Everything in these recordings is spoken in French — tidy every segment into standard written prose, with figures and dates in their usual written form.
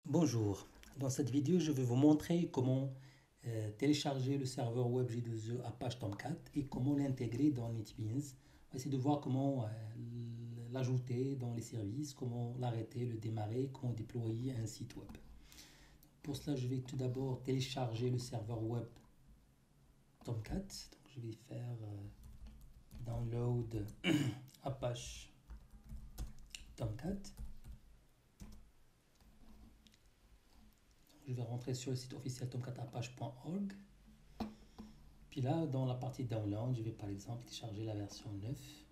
Bonjour, dans cette vidéo je vais vous montrer comment télécharger le serveur web J2E Apache Tomcat et comment l'intégrer dans NetBeans. On va essayer de voir comment l'ajouter dans les services, comment l'arrêter, le démarrer, comment déployer un site web. Pour cela je vais tout d'abord télécharger le serveur web Tomcat. Donc, je vais faire download Apache Tomcat. Je vais rentrer sur le site officiel tomcatapache.org. Puis là, dans la partie download, je vais par exemple télécharger la version 9.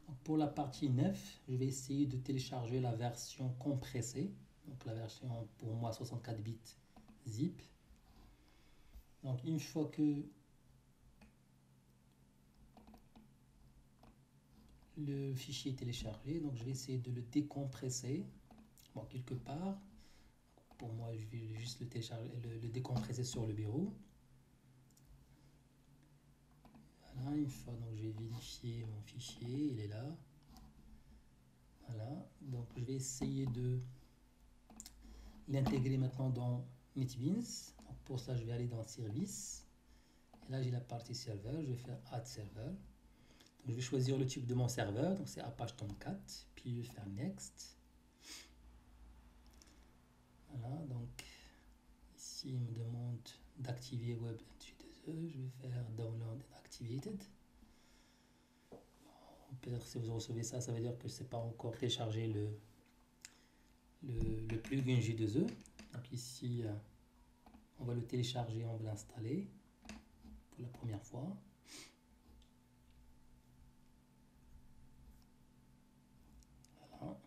Donc pour la partie 9, je vais essayer de télécharger la version compressée. Donc la version pour moi 64 bits zip. Donc une fois que le fichier est téléchargé, donc je vais essayer de le décompresser. Bon, quelque part. Pour moi, je vais juste le télécharger, le décompresser sur le bureau. Voilà, une fois, donc je vais vérifier mon fichier, il est là. Voilà, donc je vais essayer de l'intégrer maintenant dans NetBeans. Donc pour ça, je vais aller dans Service. Et là, j'ai la partie serveur, je vais faire Add Server. Donc, je vais choisir le type de mon serveur, donc c'est Apache Tomcat, puis je vais faire Next. Voilà, donc ici, il me demande d'activer Web J2E, je vais faire Download Activated. Peut-être si vous recevez ça, ça veut dire que c'est pas encore téléchargé le plugin J2E. Donc ici, on va le télécharger, on va l'installer pour la première fois. Voilà.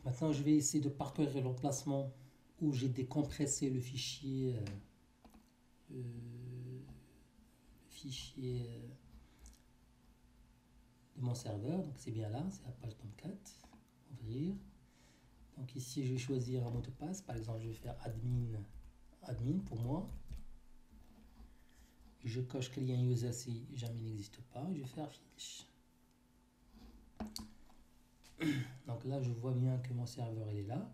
Maintenant, je vais essayer de parcourir l'emplacement où j'ai décompressé le fichier, de mon serveur. Donc c'est bien là, c'est Apache Tomcat. Ouvrir. Donc ici, je vais choisir un mot de passe. Par exemple, je vais faire admin pour moi. Je coche client user si jamais il n'existe pas. Je vais faire finish. Donc là, je vois bien que mon serveur il est là.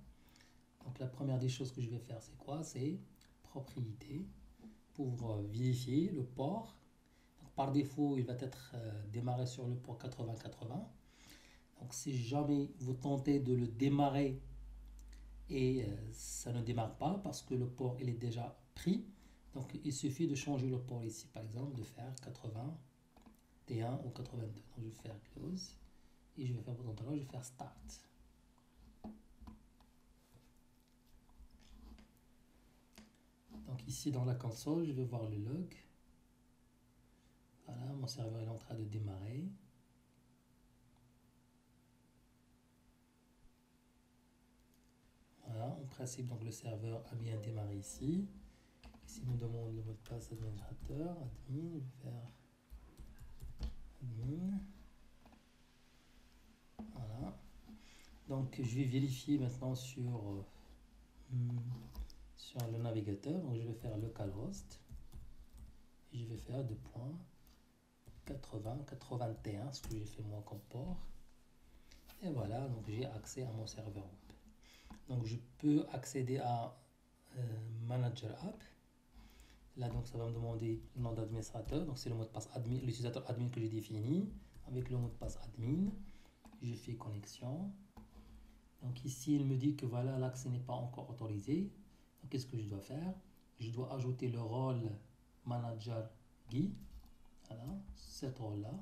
Donc la première des choses que je vais faire, c'est quoi? C'est propriété pour vérifier le port. Donc, par défaut, il va être démarré sur le port 8080. Donc si jamais vous tentez de le démarrer et ça ne démarre pas parce que le port il est déjà pris, donc il suffit de changer le port ici, par exemple, de faire 81 ou 82. Donc je vais faire close et je vais faire je vais faire start. Donc ici dans la console, je vais voir le log. Voilà, mon serveur est en train de démarrer. Voilà, en principe, donc le serveur a bien démarré ici. Ici, il me demande le mot de passe administrateur, admin, je vais faire admin. Voilà. Donc je vais vérifier maintenant sur le navigateur. Donc je vais faire localhost. Et je vais faire 2.80.81, ce que j'ai fait moi comme port. Et voilà, donc j'ai accès à mon serveur web. Donc je peux accéder à Manager App. Là, donc ça va me demander le nom d'administrateur. Donc c'est le mot de passe admin, l'utilisateur admin que j'ai défini avec le mot de passe admin. Je fais connexion. Donc ici, il me dit que voilà, l'accès n'est pas encore autorisé. Donc qu'est-ce que je dois faire? Je dois ajouter le rôle manager Guy. Voilà, cet rôle-là.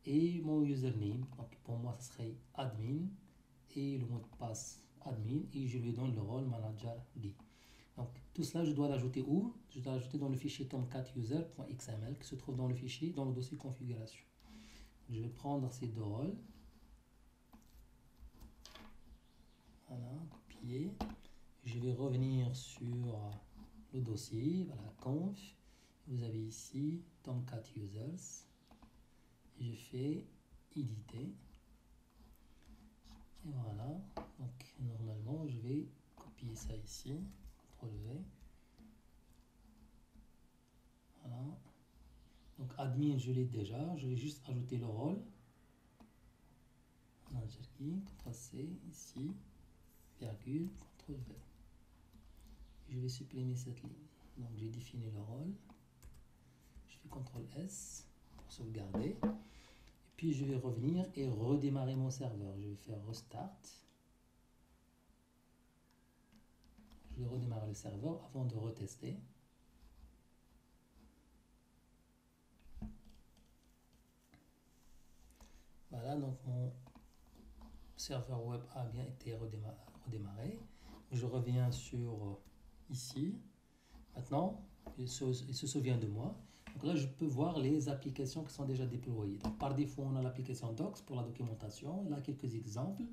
Et mon username. Donc pour moi, ce serait admin. Et le mot de passe admin. Et je lui donne le rôle manager Guy. Donc tout cela, je dois l'ajouter où? Je dois l'ajouter dans le fichier tomcatuser.xml qui se trouve dans le fichier, dans le dossier configuration. Je vais prendre ces deux rôles. Voilà, copier. Je vais revenir sur le dossier, voilà, conf. Vous avez ici Tomcat Users. Je fais éditer. Et voilà. Donc normalement, je vais copier ça ici. CTRL V. Voilà. Donc admin, je l'ai déjà. Je vais juste ajouter le rôle. Manager copie, CTRL-C, ici, virgule, CTRL-V. Je vais supprimer cette ligne. Donc j'ai défini le rôle. Je fais CTRL-S pour sauvegarder. Et puis je vais revenir et redémarrer mon serveur. Je vais faire Restart. Je vais redémarrer le serveur avant de retester. Voilà, donc mon serveur web a bien été redémarré. Je reviens sur ici. Maintenant, il se souvient de moi. Donc là, je peux voir les applications qui sont déjà déployées. Donc, par défaut, on a l'application Docs pour la documentation. Là, quelques exemples.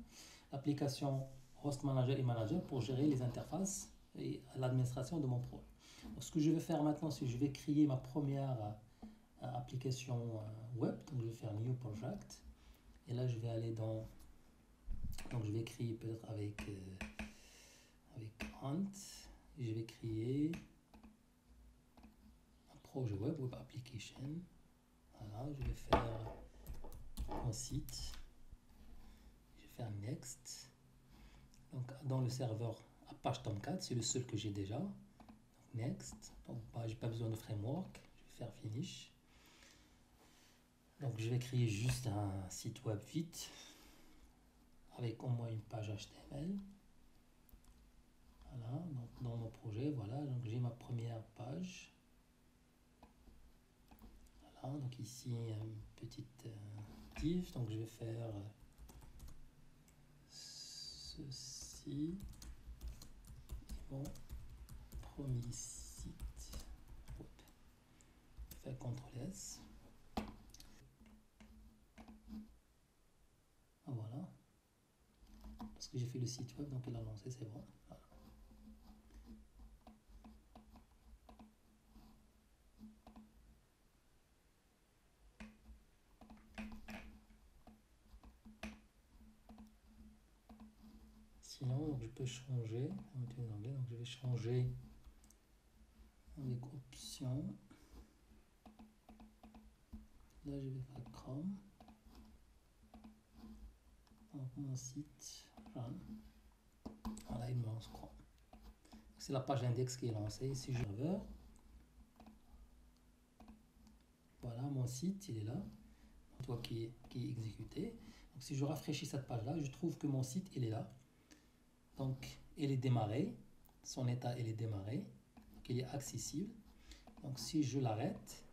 L'application Host Manager et Manager pour gérer les interfaces et l'administration de mon projet. Donc, ce que je vais faire maintenant, c'est que je vais créer ma première application web. Donc, je vais faire New Project. Et là, je vais aller dans... Donc, je vais créer peut-être avec Ant. Et je vais créer... projet web, web application. Voilà, je vais faire un site. Je vais faire next. Donc dans le serveur Apache Tomcat, c'est le seul que j'ai déjà. Donc next. Donc j'ai pas besoin de framework. Je vais faire finish. Donc je vais créer juste un site web vite avec au moins une page HTML. Voilà, donc dans mon projet, voilà, donc j'ai ma première page. Donc ici une petite div, donc je vais faire ceci est mon premier site web. Je vais faire CTRL-S. Voilà, parce que j'ai fait le site web, donc il a lancé, c'est bon. Voilà. Sinon, donc je peux changer, donc je vais changer avec option. Là, je vais faire Chrome. Donc mon site run. Voilà, il me lance Chrome. C'est la page index qui est lancée. Si je serveur, voilà, mon site, il est là. Toi qui est exécuté. Donc si je rafraîchis cette page-là, je trouve que mon site, il est là. Donc, il est démarré. Son état, il est démarré. Donc, il est accessible. Donc, si je l'arrête,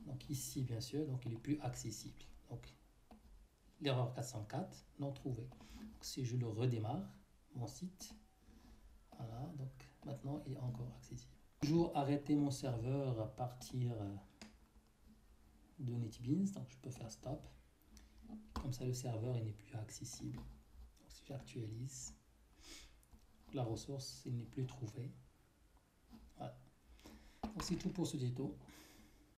donc ici, bien sûr, donc il est plus accessible. Donc, l'erreur 404, non trouvé. Donc, si je le redémarre, mon site, voilà, donc maintenant, il est encore accessible. Toujours arrêter mon serveur à partir de NetBeans. Donc, je peux faire stop. Comme ça, le serveur n'est plus accessible. Donc, si j'actualise, la ressource n'est plus trouvée. Voilà. Donc, c'est tout pour ce tuto.